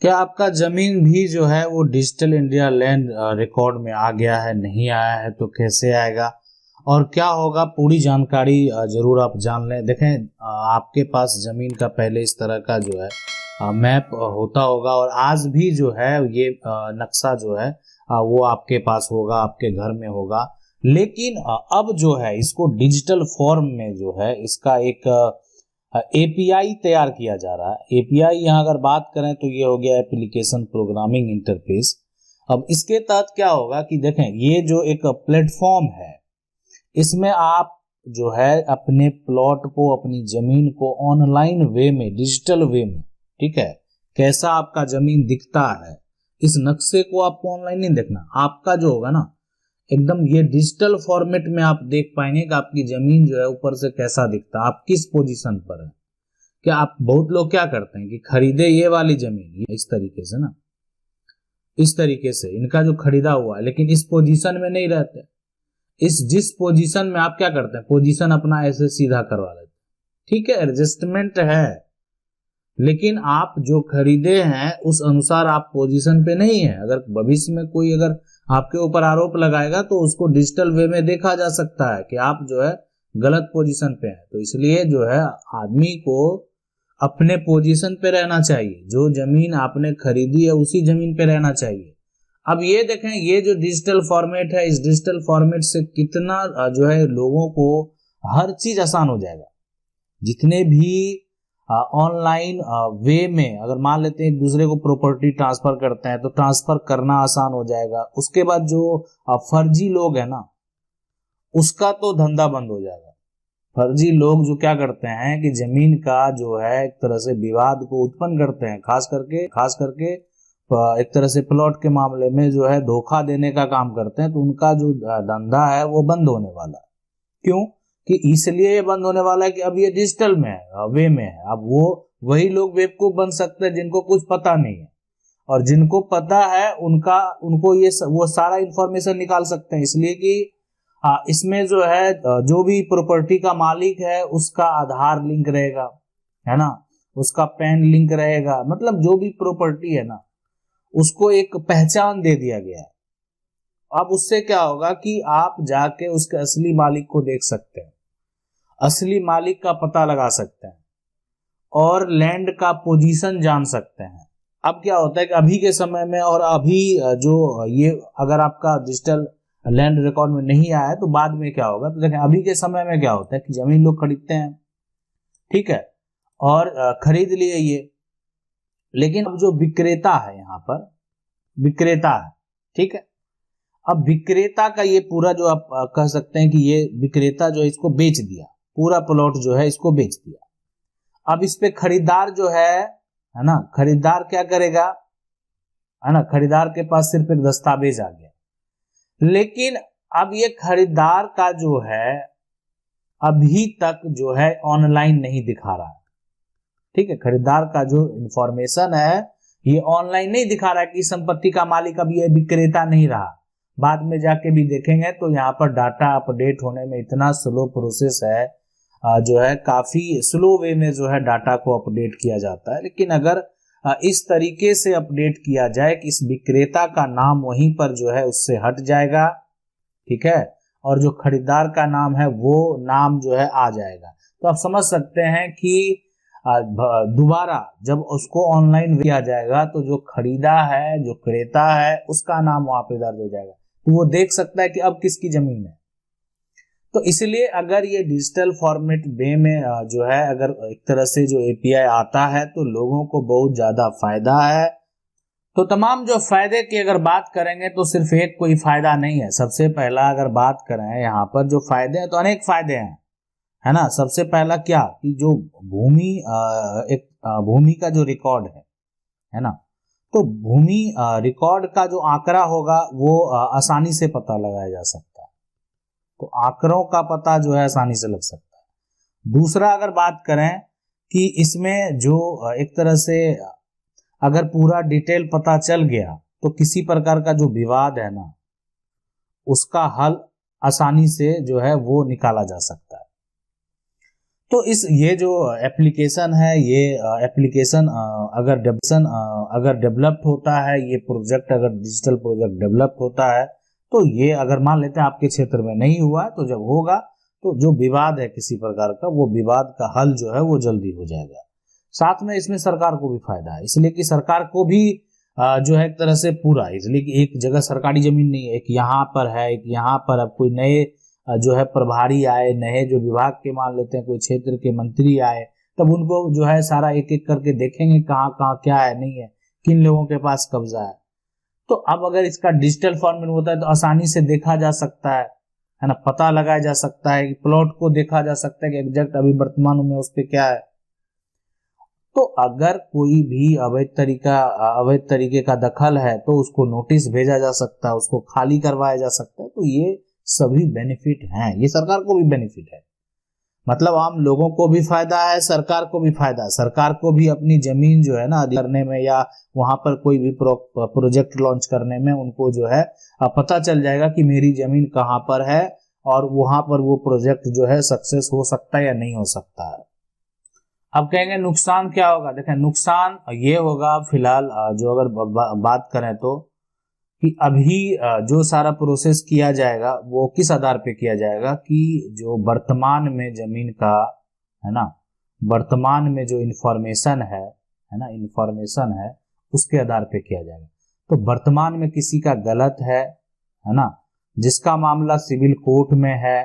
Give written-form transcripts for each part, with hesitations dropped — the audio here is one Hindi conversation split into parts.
क्या आपका जमीन भी जो है वो डिजिटल इंडिया लैंड रिकॉर्ड में आ गया है? नहीं आया है तो कैसे आएगा और क्या होगा, पूरी जानकारी जरूर आप जान लें। देखें, आपके पास जमीन का पहले इस तरह का जो है मैप होता होगा और आज भी जो है ये नक्शा जो है वो आपके पास होगा, आपके घर में होगा। लेकिन अब जो है इसको डिजिटल फॉर्म में जो है इसका एक एपीआई तैयार किया जा रहा है। एपीआई यहाँ अगर बात करें तो ये हो गया एप्लीकेशन प्रोग्रामिंग इंटरफेस। अब इसके तहत क्या होगा कि देखें, ये जो एक प्लेटफॉर्म है इसमें आप जो है अपने प्लॉट को, अपनी जमीन को ऑनलाइन वे में, डिजिटल वे में, ठीक है, कैसा आपका जमीन दिखता है इस नक्शे को आपको ऑनलाइन नहीं देखना। आपका जो होगा ना एकदम ये डिजिटल फॉर्मेट में आप देख पाएंगे कि आपकी जमीन जो है ऊपर से कैसा दिखता है, आप किस पोजीशन पर है। क्या आप, बहुत लोग क्या करते हैं कि खरीदे ये वाली जमीन इस तरीके से ना, इस तरीके से इनका जो खरीदा हुआ है, लेकिन इस पोजीशन में नहीं रहते। इस जिस पोजीशन में आप क्या करते हैं, पोजीशन अपना ऐसे सीधा करवा लेते हैं, ठीक है, एडजस्टमेंट है, लेकिन आप जो खरीदे हैं उस अनुसार आप पोजीशन पे नहीं है। अगर भविष्य में कोई अगर आपके ऊपर आरोप लगाएगा तो उसको डिजिटल वे में देखा जा सकता है कि आप जो है गलत पोजीशन पे हैं। तो इसलिए जो है आदमी को अपने पोजीशन पे रहना चाहिए, जो जमीन आपने खरीदी है उसी जमीन पे रहना चाहिए। अब ये देखें, ये जो डिजिटल फॉर्मेट है, इस डिजिटल फॉर्मेट से कितना जो है लोगों को हर चीज आसान हो जाएगा। जितने भी ऑनलाइन वे में अगर मान लेते हैं एक दूसरे को प्रॉपर्टी ट्रांसफर करते हैं तो ट्रांसफर करना आसान हो जाएगा। उसके बाद जो फर्जी लोग है ना, उसका तो धंधा बंद हो जाएगा। फर्जी लोग जो क्या करते हैं कि जमीन का जो है एक तरह से विवाद को उत्पन्न करते हैं, खास करके एक तरह से प्लॉट के मामले में जो है धोखा देने का काम करते हैं। तो उनका जो धंधा है वो बंद होने वाला है। क्यों कि इसलिए ये बंद होने वाला है कि अब ये डिजिटल में है, वे में है। अब वो वही लोग बेवकूफ बन सकते हैं जिनको कुछ पता नहीं है, और जिनको पता है उनको ये वो सारा इंफॉर्मेशन निकाल सकते हैं। इसलिए कि इसमें जो है जो भी प्रॉपर्टी का मालिक है उसका आधार लिंक रहेगा, है ना, उसका पैन लिंक रहेगा, मतलब जो भी प्रॉपर्टी है ना उसको एक पहचान दे दिया गया है। अब उससे क्या होगा कि आप जाके उसके असली मालिक को देख सकते हैं, असली मालिक का पता लगा सकते हैं और लैंड का पोजीशन जान सकते हैं। अब क्या होता है कि अभी के समय में, और अभी जो ये अगर आपका डिजिटल लैंड रिकॉर्ड में नहीं आया है तो बाद में क्या होगा, तो देखें अभी के समय में क्या होता है कि जमीन लोग खरीदते हैं, ठीक है, और खरीद लिए ये, लेकिन अब जो विक्रेता है, यहाँ पर विक्रेता है, ठीक है, अब विक्रेता का ये पूरा जो आप कह सकते हैं कि ये विक्रेता जो है इसको बेच दिया, पूरा प्लॉट जो है इसको बेच दिया। अब इस पे खरीदार जो है ना, खरीदार क्या करेगा, है ना, खरीदार के पास सिर्फ एक दस्तावेज आ गया, लेकिन अब ये खरीदार का जो है अभी तक जो है ऑनलाइन नहीं दिखा रहा है, ठीक है, खरीदार का जो इंफॉर्मेशन है ये ऑनलाइन नहीं दिखा रहा है कि संपत्ति का मालिक अब ये विक्रेता नहीं रहा। बाद में जाके भी देखेंगे तो यहाँ पर डाटा अपडेट होने में इतना स्लो प्रोसेस है, जो है काफी स्लो वे में जो है डाटा को अपडेट किया जाता है। लेकिन अगर इस तरीके से अपडेट किया जाए कि इस विक्रेता का नाम वहीं पर जो है उससे हट जाएगा, ठीक है, और जो खरीदार का नाम है वो नाम जो है आ जाएगा, तो आप समझ सकते हैं कि दोबारा जब उसको ऑनलाइन किया जाएगा तो जो खरीदा है, जो क्रेता है, उसका नाम वहां पे दर्ज हो जाएगा, तो वो देख सकता है कि अब किसकी जमीन है। तो इसलिए अगर ये डिजिटल फॉर्मेट वे में जो है अगर एक तरह से जो एपीआई आता है तो लोगों को बहुत ज्यादा फायदा है। तो तमाम जो फायदे की अगर बात करेंगे तो सिर्फ एक कोई फायदा नहीं है। सबसे पहला अगर बात करें यहाँ पर जो फायदे हैं तो अनेक फायदे हैं, है ना। सबसे पहला क्या कि जो भूमि एक भूमि का जो रिकॉर्ड है ना, तो भूमि रिकॉर्ड का जो आंकड़ा होगा वो आसानी से पता लगाया जा सकता है, तो आंकड़ों का पता जो है आसानी से लग सकता है। दूसरा अगर बात करें कि इसमें जो एक तरह से अगर पूरा डिटेल पता चल गया तो किसी प्रकार का जो विवाद है ना उसका हल आसानी से जो है वो निकाला जा सकता है। तो इस ये जो एप्लीकेशन है, ये एप्लीकेशन अगर डेवलप्ड होता है, ये प्रोजेक्ट अगर डिजिटल प्रोजेक्ट डेवलप्ड होता है, तो ये अगर मान लेते हैं आपके क्षेत्र में नहीं हुआ, तो जब होगा तो जो विवाद है किसी प्रकार का, वो विवाद का हल जो है वो जल्दी हो जाएगा। साथ में इसमें सरकार को भी फायदा है, इसलिए कि सरकार को भी जो है एक तरह से पूरा, इसलिए कि एक जगह सरकारी जमीन नहीं है, एक यहाँ पर है, एक यहाँ पर, अब कोई नए जो है प्रभारी आए, नए जो विभाग के मान लेते हैं कोई क्षेत्र के मंत्री आए, तब उनको जो है सारा एक एक करके देखेंगे कहाँ कहाँ क्या है, नहीं है, किन लोगों के पास कब्जा है। तो अब अगर इसका डिजिटल फॉर्मेट होता है तो आसानी से देखा जा सकता है ना, पता लगाया जा सकता है, कि प्लॉट को देखा जा सकता है कि एग्जैक्ट अभी वर्तमान में उस पर क्या है। तो अगर कोई भी अवैध तरीके का दखल है तो उसको नोटिस भेजा जा सकता है, उसको खाली करवाया जा सकता है। तो ये सभी बेनिफिट हैं, ये सरकार को भी बेनिफिट है, मतलब आम लोगों को भी फायदा है, सरकार को भी फायदा है। सरकार को भी अपनी जमीन जो है ना करने में, या वहां पर कोई भी प्रोजेक्ट लॉन्च करने में, उनको जो है पता चल जाएगा कि मेरी जमीन कहाँ पर है, और वहां पर वो प्रोजेक्ट जो है सक्सेस हो सकता है या नहीं हो सकता है। अब कहेंगे नुकसान क्या होगा, देखें नुकसान ये होगा फिलहाल जो अगर बात करें तो, कि अभी जो सारा प्रोसेस किया जाएगा वो किस आधार पे किया जाएगा, कि जो वर्तमान में जमीन का है ना, वर्तमान में जो इंफॉर्मेशन है ना, इंफॉर्मेशन है उसके आधार पे किया जाएगा। तो वर्तमान में किसी का गलत है ना, जिसका मामला सिविल कोर्ट में है,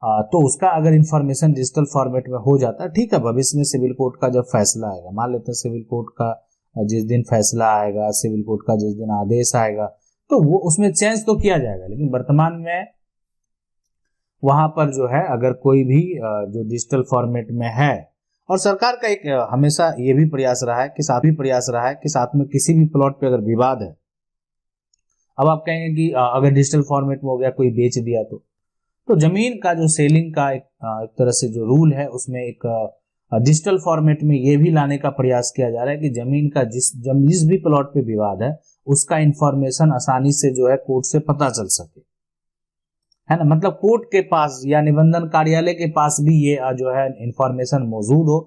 तो उसका अगर इंफॉर्मेशन डिजिटल फॉर्मेट में हो जाता है, ठीक है, भविष्य में सिविल कोर्ट का जब फैसला आएगा, मान लेते हैं सिविल कोर्ट का जिस दिन फैसला आएगा, सिविल कोर्ट का जिस दिन आदेश आएगा, तो वो उसमें चेंज तो किया जाएगा, लेकिन वर्तमान में वहां पर जो है अगर कोई भी जो डिजिटल फॉर्मेट में है, और सरकार का एक हमेशा ये भी प्रयास रहा है कि साथ में किसी भी प्लॉट पे अगर विवाद है, अब आप कहेंगे कि अगर डिजिटल फॉर्मेट में हो गया, कोई बेच दिया, तो जमीन का जो सेलिंग का एक तरह से जो रूल है, उसमें एक डिजिटल फॉर्मेट में ये भी लाने का प्रयास किया जा रहा है कि जमीन का जिस भी प्लॉट पे विवाद है उसका इंफॉर्मेशन आसानी से जो है कोर्ट से पता चल सके, है ना, मतलब कोर्ट के पास या निबंधन कार्यालय के पास भी ये जो है इंफॉर्मेशन मौजूद हो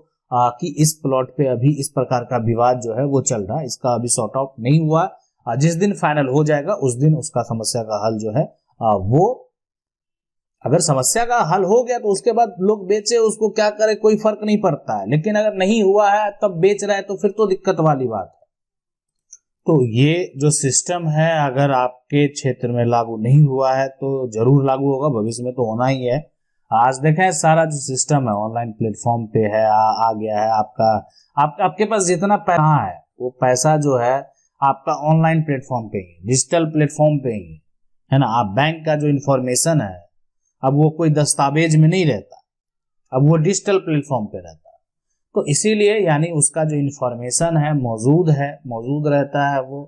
कि इस प्लॉट पे अभी इस प्रकार का विवाद जो है वो चल रहा है, इसका अभी सॉर्ट आउट नहीं हुआ, जिस दिन फाइनल हो जाएगा उस दिन उसका समस्या का हल जो है वो, अगर समस्या का हल हो गया तो उसके बाद लोग बेचे, उसको क्या करे कोई फर्क नहीं पड़ता है, लेकिन अगर नहीं हुआ है तब बेच रहा है तो फिर तो दिक्कत वाली बात है। तो ये जो सिस्टम है अगर आपके क्षेत्र में लागू नहीं हुआ है तो जरूर लागू होगा, भविष्य में तो होना ही है। आज देखें सारा जो सिस्टम है ऑनलाइन प्लेटफॉर्म पे है, आ गया है, आपके पास जितना पैसा है वो पैसा जो है आपका ऑनलाइन प्लेटफॉर्म पे ही, डिजिटल प्लेटफॉर्म पे ही है ना। आप बैंक का जो इंफॉर्मेशन है अब वो कोई दस्तावेज में नहीं रहता, अब वो डिजिटल प्लेटफॉर्म पे रहता है। तो इसीलिए यानी उसका जो इंफॉर्मेशन है मौजूद रहता है वो,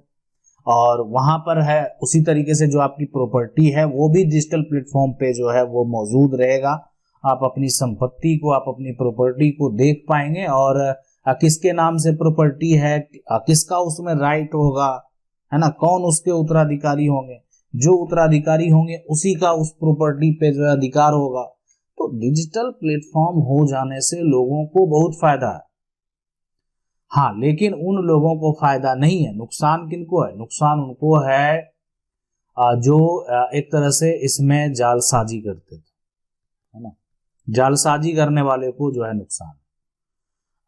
और वहां पर है उसी तरीके से जो आपकी प्रॉपर्टी है वो भी डिजिटल प्लेटफॉर्म पे जो है वो मौजूद रहेगा। आप अपनी संपत्ति को, आप अपनी प्रॉपर्टी को देख पाएंगे, और किसके नाम से प्रॉपर्टी है, किसका उसमें राइट होगा, है ना, कौन उसके उत्तराधिकारी होंगे, जो उत्तराधिकारी होंगे उसी का उस प्रॉपर्टी पे जो है अधिकार होगा। तो डिजिटल प्लेटफॉर्म हो जाने से लोगों को बहुत फायदा है, हाँ, लेकिन उन लोगों को फायदा नहीं है, नुकसान किनको है, नुकसान उनको है जो एक तरह से इसमें जालसाजी करते थे, है ना, जालसाजी करने वाले को जो है नुकसान।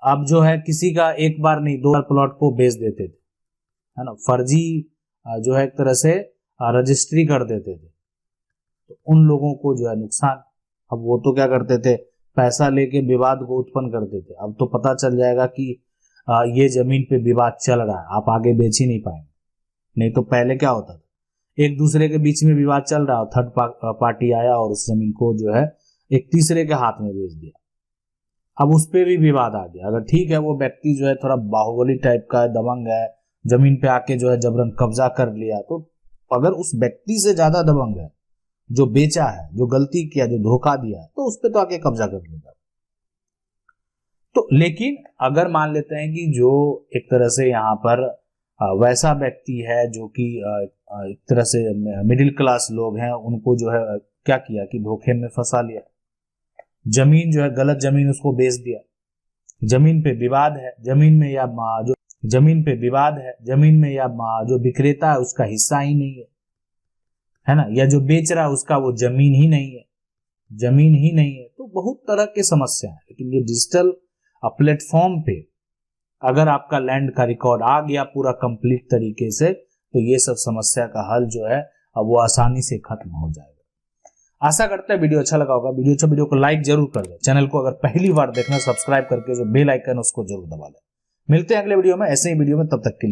अब जो है किसी का एक बार नहीं 2 बार प्लॉट को बेच देते थे, है ना, फर्जी जो है एक तरह से रजिस्ट्री कर देते थे, तो उन लोगों को जो है नुकसान। अब वो तो क्या करते थे, पैसा लेके विवाद को उत्पन्न करते थे। अब तो पता चल जाएगा कि ये जमीन पे विवाद चल रहा है, आप आगे बेच ही नहीं पाएंगे। नहीं तो पहले क्या होता था, एक दूसरे के बीच में विवाद चल रहा, थर्ड पार्टी आया और उस जमीन को जो है एक तीसरे के हाथ में बेच दिया। अब उस पे भी विवाद आ गया, अगर ठीक है वो व्यक्ति जो है थोड़ा बाहुबली टाइप का है, दबंग है, जमीन पे आके जो है जबरन कब्जा कर लिया, तो अगर उस व्यक्ति से ज्यादा दबंग है जो बेचा है, जो गलती किया, जो धोखा दिया है, तो उस पे तो आके कब्जा कर लेगा। तो लेकिन अगर मान लेते हैं कि जो एक तरह से यहाँ पर वैसा व्यक्ति है जो कि एक तरह से मिडिल क्लास लोग हैं, उनको जो है क्या किया कि धोखे में फंसा लिया, जमीन जो है गलत जमीन उसको बेच दिया, जमीन पे विवाद है, जमीन में या जो विक्रेता है उसका हिस्सा ही नहीं है ना, या जो बेच रहा है उसका वो जमीन ही नहीं है, तो बहुत तरह की समस्या है। लेकिन ये डिजिटल प्लेटफॉर्म पे अगर आपका लैंड का रिकॉर्ड आ गया पूरा कंप्लीट तरीके से, तो ये सब समस्या का हल जो है अब वो आसानी से खत्म हो जाएगा। आशा करते हैं वीडियो अच्छा लगा होगा। वीडियो को लाइक जरूर कर दें। चैनल को अगर पहली बार देखना सब्सक्राइब करके जो बेल आइकन उसको जरूर दबा दें। मिलते हैं अगले वीडियो में ऐसे ही वीडियो में, तब तक के लिए।